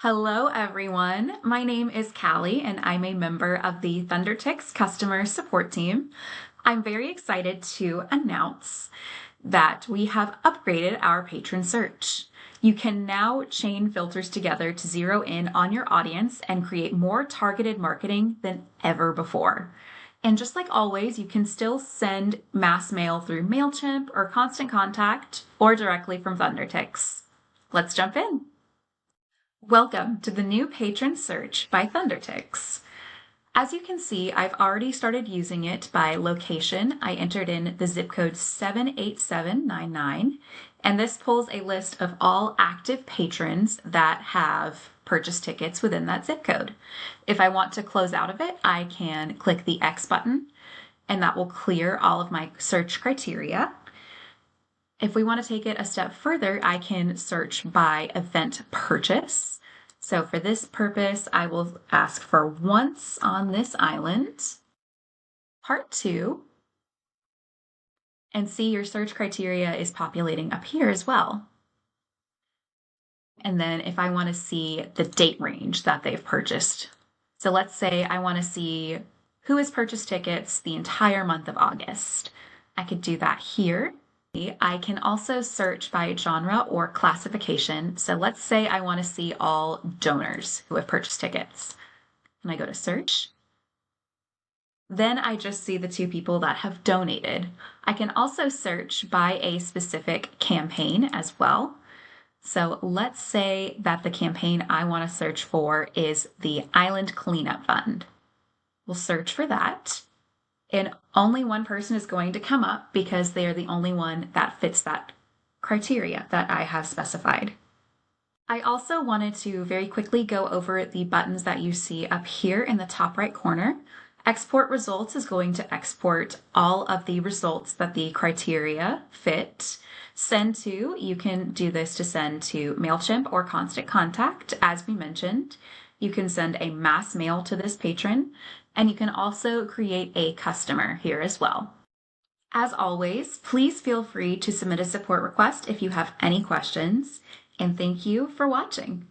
Hello, everyone. My name is Callie, and I'm a member of the ThunderTix customer support team. I'm very excited to announce that we have upgraded our patron search. You can now chain filters together to zero in on your audience and create more targeted marketing than ever before. And just like always, you can still send mass mail through MailChimp or Constant Contact or directly from ThunderTix. Let's jump in. Welcome to the new patron search by ThunderTix. As you can see, I've already started using it by location. I entered in the zip code 78799, and this pulls a list of all active patrons that have purchased tickets within that zip code. If I want to close out of it, I can click the X button, and that will clear all of my search criteria. If we want to take it a step further, I can search by event purchase. So for this purpose, I will ask for once on this island, part 2, and see your search criteria is populating up here as well. And then if I want to see the date range that they've purchased. So let's say I want to see who has purchased tickets the entire month of August. I could do that here. I can also search by genre or classification. So let's say I want to see all donors who have purchased tickets. And I go to search. Then I just see the 2 people that have donated. I can also search by a specific campaign as well. So let's say that the campaign I want to search for is the Island Cleanup Fund. We'll search for that. And only one person is going to come up because they are the only one that fits that criteria that I have specified. I also wanted to very quickly go over the buttons that you see up here in the top right corner. Export results is going to export all of the results that the criteria fit. Send to, you can do this to send to MailChimp or Constant Contact, as we mentioned. You can send a mass mail to this patron, and you can also create a customer here as well. As always, please feel free to submit a support request if you have any questions, and thank you for watching.